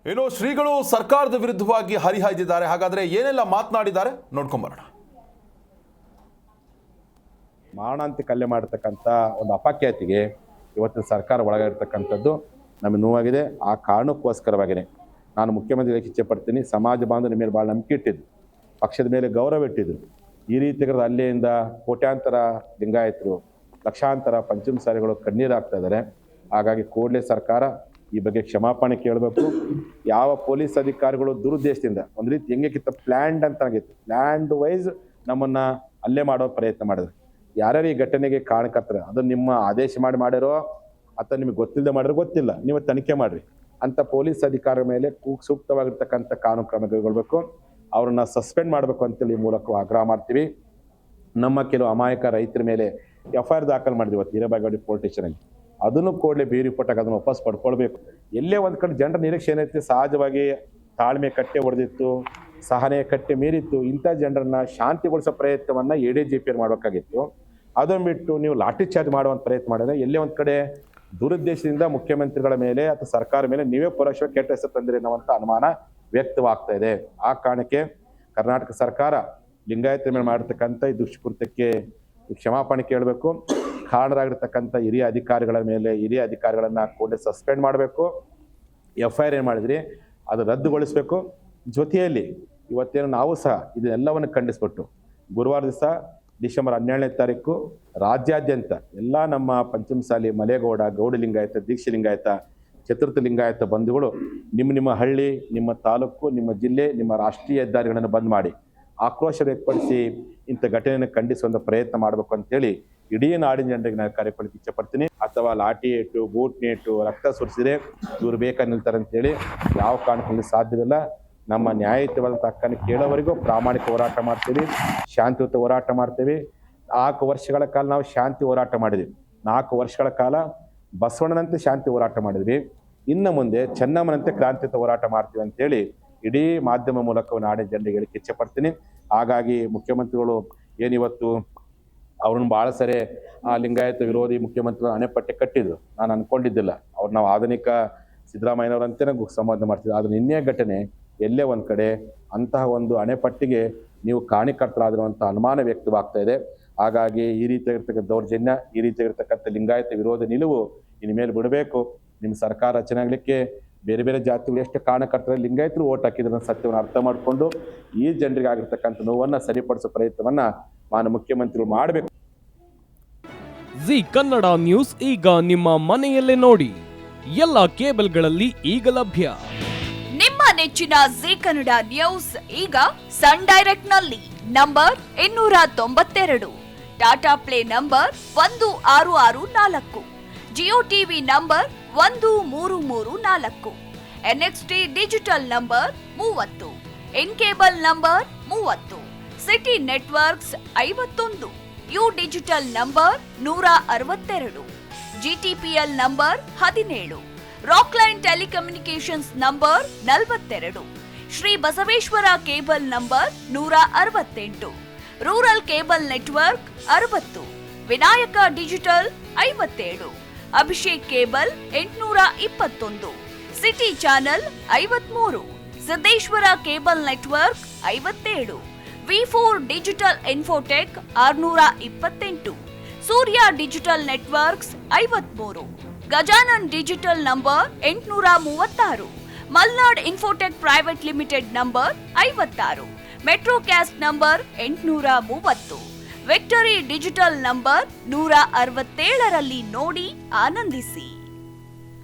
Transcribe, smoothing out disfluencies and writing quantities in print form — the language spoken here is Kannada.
ಇನ್ನು ಶ್ರೀಗಳು ಸರ್ಕಾರದ ವಿರುದ್ಧವಾಗಿ ಹರಿಹಾಯ್ದಿದ್ದಾರೆ. ಹಾಗಾದ್ರೆ ಏನೆಲ್ಲ ಮಾತನಾಡಿದ್ದಾರೆ ನೋಡ್ಕೊಂಬರೋಣ. ಮಾರಣಾಂತಿಕ ಹಲ್ಲೆ ಮಾಡತಕ್ಕಂಥ ಒಂದು ಅಪಖ್ಯಾತಿಗೆ ಇವತ್ತಿನ ಸರ್ಕಾರ ಒಳಗಿರ್ತಕ್ಕಂಥದ್ದು ನಮಗೆ ನೋವಾಗಿದೆ. ಆ ಕಾರಣಕ್ಕೋಸ್ಕರವಾಗಿಯೇ ನಾನು ಮುಖ್ಯಮಂತ್ರಿಗಳಿಗೆ ಇಚ್ಛೆ ಪಡ್ತೀನಿ. ಸಮಾಜ ಬಾಂಧವರ ಮೇಲೆ ಭಾಳ ನಂಬಿಕೆ ಇಟ್ಟಿದ್ದು, ಪಕ್ಷದ ಮೇಲೆ ಗೌರವ ಇಟ್ಟಿದ್ರು. ಈ ರೀತಿ ಹಲ್ಲೆಯಿಂದ ಕೋಟ್ಯಾಂತರ ಲಿಂಗಾಯತರು, ಲಕ್ಷಾಂತರ ಪಂಚಮಸಾಲಿಗಳು ಕಣ್ಣೀರು ಹಾಕ್ತಾ ಇದ್ದಾರೆ. ಹಾಗಾಗಿ ಕೂಡಲೇ ಸರ್ಕಾರ ಈ ಬಗ್ಗೆ ಕ್ಷಮಾಪಣೆ ಕೇಳಬೇಕು. ಯಾವ ಪೊಲೀಸ್ ಅಧಿಕಾರಿಗಳು ದುರುದ್ದೇಶದಿಂದ ಒಂದು ರೀತಿ ಹೆಂಗೆಕ್ಕಿತ್ತ ಪ್ಲ್ಯಾಂಡ್ ಅಂತ ಆಗಿತ್ತು, ಪ್ಲ್ಯಾಂಡ್ ವೈಸ್ ನಮ್ಮನ್ನು ಹಲ್ಲೆ ಮಾಡೋ ಪ್ರಯತ್ನ ಮಾಡಿದ್ರು. ಯಾರ್ಯಾರು ಈ ಘಟನೆಗೆ ಕಾರಣಕರ್ತಾರೆ, ಅದನ್ನು ನಿಮ್ಮ ಆದೇಶ ಮಾಡಿರೋ ಅಥವಾ ನಿಮಗೆ ಗೊತ್ತಿಲ್ಲದೆ ಮಾಡಿರೋ ಗೊತ್ತಿಲ್ಲ, ನೀವು ತನಿಖೆ ಮಾಡಿರಿ ಅಂತ ಪೊಲೀಸ್ ಅಧಿಕಾರಿಗಳ ಮೇಲೆ ಸೂಕ್ತವಾಗಿರ್ತಕ್ಕಂಥ ಕಾನೂನು ಕ್ರಮ ಕೈಗೊಳ್ಳಬೇಕು. ಅವ್ರನ್ನ ಸಸ್ಪೆಂಡ್ ಮಾಡಬೇಕು ಅಂತೇಳಿ ಮೂಲಕ ಆಗ್ರಹ ಮಾಡ್ತೀವಿ. ನಮ್ಮ ಕೆಲವು ಅಮಾಯಕ ರೈತರ ಮೇಲೆ FIR ದಾಖಲು ಮಾಡಿದ್ವಿ ಇವತ್ತು ಹಿರೇಬಾಗೇವಾಡಿ ಪೊಲೀಸ್ ಸ್ಟೇಷನಲ್ಲಿ. ಅದನ್ನು ಕೂಡಲೇ ಬಿ ರಿಪೋರ್ಟ್ ಆಗಿ ಅದನ್ನು ವಾಪಸ್ ಪಡ್ಕೊಳ್ಬೇಕು. ಎಲ್ಲೇ ಒಂದು ಕಡೆ ಜನರ ನಿರೀಕ್ಷೆ ಏನೈತಿ, ಸಹಜವಾಗಿ ತಾಳ್ಮೆ ಕಟ್ಟೆ ಹೊಡೆದಿತ್ತು, ಸಹನೆ ಕಟ್ಟೆ ಮೀರಿತ್ತು. ಇಂಥ ಜನರನ್ನ ಶಾಂತಿಗೊಳಿಸೋ ಪ್ರಯತ್ನವನ್ನು ADGP ಮಾಡಬೇಕಾಗಿತ್ತು. ಅದನ್ನು ಬಿಟ್ಟು ನೀವು ಲಾಠಿ ಚಾರ್ಜ್ ಮಾಡುವಂಥ ಪ್ರಯತ್ನ ಮಾಡಿದ್ರೆ ಎಲ್ಲೇ ಒಂದು ಕಡೆ ದುರುದ್ದೇಶದಿಂದ ಮುಖ್ಯಮಂತ್ರಿಗಳ ಮೇಲೆ ಅಥವಾ ಸರ್ಕಾರ ಮೇಲೆ ನೀವೇ ಪರೋಕ್ಷವಾಗಿ ಕೆಟ್ಟ ಹೆಸರು ತಂದಿರಿ ಅನ್ನುವಂಥ ಅನುಮಾನ ವ್ಯಕ್ತವಾಗ್ತಾ ಇದೆ. ಆ ಕಾರಣಕ್ಕೆ ಕರ್ನಾಟಕ ಸರ್ಕಾರ ಲಿಂಗಾಯತರ ಮೇಲೆ ಮಾಡಿರ್ತಕ್ಕಂಥ ಈ ದುಷ್ಕೃತ್ಯಕ್ಕೆ ಕ್ಷಮಾಪಣೆ ಕೇಳಬೇಕು. ಕಾರಣರಾಗಿರ್ತಕ್ಕಂಥ ಹಿರಿಯ ಅಧಿಕಾರಿಗಳನ್ನು ಕೂಡಲೇ ಸಸ್ಪೆಂಡ್ ಮಾಡಬೇಕು. FIR ಏನು ಮಾಡಿದ್ರಿ ಅದು ರದ್ದುಗೊಳಿಸಬೇಕು. ಜೊತೆಯಲ್ಲಿ ಇವತ್ತೇನು ನಾವು ಸಹ ಇದನ್ನೆಲ್ಲವನ್ನು ಖಂಡಿಸ್ಬಿಟ್ಟು ಗುರುವಾರ ದಿವಸ ಡಿಸೆಂಬರ್ 17ನೇ ತಾರೀಕು ರಾಜ್ಯಾದ್ಯಂತ ಎಲ್ಲ ನಮ್ಮ ಪಂಚಮಸಾಲಿ, ಮಲೆಗೌಡ, ಗೌಡ ಲಿಂಗಾಯತ, ದೀಕ್ಷೆ ಲಿಂಗಾಯತ, ಚತುರ್ಥ ಲಿಂಗಾಯತ ಬಂಧುಗಳು ನಿಮ್ಮ ಹಳ್ಳಿ, ನಿಮ್ಮ ತಾಲೂಕು, ನಿಮ್ಮ ಜಿಲ್ಲೆ, ನಿಮ್ಮ ರಾಷ್ಟ್ರೀಯ ಹೆದ್ದಾರಿಗಳನ್ನು ಬಂದ್ ಮಾಡಿ ಆಕ್ರೋಶ ವ್ಯಕ್ತಪಡಿಸಿ ಇಂಥ ಘಟನೆಯನ್ನು ಖಂಡಿಸುವಂಥ ಪ್ರಯತ್ನ ಮಾಡಬೇಕು ಅಂತೇಳಿ ಇಡೀ ನಾಡಿನ ಜನರಿಗೆ ನಾನು ಕಾರ್ಯಪಡಿಸಿ ಇಚ್ಛೆ ಪಡ್ತೀನಿ. ಅಥವಾ ಲಾಠಿ ಏಟು, ಬೂಟ್ ನೇಟು, ರಕ್ತ ಸುರಿಸಿದ್ರೆ ಇವರು ಬೇಕಾಗಿ ನಿಲ್ತಾರೆ ಅಂತೇಳಿ ಯಾವ ಕಾರಣಕ್ಕೂ ಸಾಧ್ಯವಿಲ್ಲ. ನಮ್ಮ ನ್ಯಾಯಯುತವಾದಂಥ ಹಕ್ಕನ್ನು ಕೇಳೋವರೆಗೂ ಪ್ರಾಮಾಣಿಕ ಹೋರಾಟ ಮಾಡ್ತೀವಿ, ಶಾಂತಿಯುತ ಹೋರಾಟ ಮಾಡ್ತೀವಿ. 4 ವರ್ಷಗಳ ಕಾಲ ನಾವು ಶಾಂತಿ ಹೋರಾಟ ಮಾಡಿದ್ವಿ. 4 ವರ್ಷಗಳ ಕಾಲ ಬಸವಣ್ಣನಂತೆ ಶಾಂತಿ ಹೋರಾಟ ಮಾಡಿದ್ವಿ. ಇನ್ನು ಮುಂದೆ ಚೆನ್ನಮ್ಮನಂತೆ ಕ್ರಾಂತಿಯುತ ಹೋರಾಟ ಮಾಡ್ತೀವಿ ಅಂತೇಳಿ ಇಡೀ ಮಾಧ್ಯಮ ಮೂಲಕ ನಾಡಿನ ಜನರಿಗೆ ಹೇಳಿಕ್ಕೆ ಇಚ್ಛೆ ಪಡ್ತೀನಿ. ಹಾಗಾಗಿ ಮುಖ್ಯಮಂತ್ರಿಗಳು ಏನಿವತ್ತು ಅವ್ರನ್ನ ಭಾಳ ಸರಿ ಲಿಂಗಾಯತ ವಿರೋಧಿ ಮುಖ್ಯಮಂತ್ರಿಗಳು ಅಣೆಪಟ್ಟೆ ಕಟ್ಟಿದ್ರು. ನಾನು ಅನ್ಕೊಂಡಿದ್ದಿಲ್ಲ ನಾವು ಆಧುನಿಕ ಸಿದ್ದರಾಮಯ್ಯನವರಂತೆ ಸಂಬೋಧನೆ ಮಾಡ್ತಿದ್ವಿ. ಆದರೆ ನಿನ್ನೆ ಘಟನೆ ಎಲ್ಲೇ ಒಂದು ಕಡೆ ಅಂತಹ ಒಂದು ಅಣೆಪಟ್ಟಿಗೆ ನೀವು ಕಾರಣಕರ್ತರಾದಿರುವಂಥ ಅನುಮಾನ ವ್ಯಕ್ತವಾಗ್ತಾ ಇದೆ. ಹಾಗಾಗಿ ಈ ರೀತಿಯಾಗಿರ್ತಕ್ಕಂಥ ದೌರ್ಜನ್ಯ, ಈ ರೀತಿಯಾಗಿರ್ತಕ್ಕಂಥ ಲಿಂಗಾಯತ ವಿರೋಧ ನಿಲುವು ಇನ್ನು ಮೇಲೆ ಬಿಡಬೇಕು. ನಿಮ್ಮ ಸರ್ಕಾರ ರಚನೆ ಆಗಲಿಕ್ಕೆ ಬೇರೆ ಬೇರೆ ಜಾತಿಗಳು ಎಷ್ಟು ಕಾರಣಕರ್ತರ ಲಿಂಗಾಯತರು ಓಟ್ ಹಾಕಿದ್ರ ಸತ್ಯವನ್ನು ಅರ್ಥ ಮಾಡಿಕೊಂಡು ಈ ಜನರಿಗೆ ಆಗಿರ್ತಕ್ಕಂಥ ನೋವನ್ನು ಸರಿಪಡಿಸೋ ಪ್ರಯತ್ನವನ್ನು ಮಾನ್ಯ ಮುಖ್ಯಮಂತ್ರಿಗಳು ಮಾಡಬೇಕು. ಜಿ ಕನ್ನಡ ನ್ಯೂಸ್ ಈಗ ನಿಮ್ಮ ಮನೆಯಲ್ಲೇ ನೋಡಿ. ಎಲ್ಲ ಕೇಬಲ್ಗಳಲ್ಲಿ ಈಗ ಲಭ್ಯ. ನಿಮ್ಮ ನೆಚ್ಚಿನ ಜಿ ಕನ್ನಡ ನ್ಯೂಸ್ ಈಗ ಸನ್ ಡೈರೆಕ್ಟ್ ನಲ್ಲಿ number 292, Tata play number 1664, Jio TV number 1334, NXT digital number 30, in cable number 30, city networks 51, U digital number 162, GTPL number 17, Rockline telecommunications number 42, Shri Basaveshwara cable number 168, rural cable network 60, Vinayaka digital 57, Abhishek cable 821, city channel 53, Siddeshwara cable network 57, V4 digital Infotech 628, Surya digital networks 53, Gajanan digital number 836, Malnad infotech private limited number 56, metrocast number 830, victory digital number 167ರಲ್ಲಿ ನೋಡಿ ಆನಂದಿಸಿ.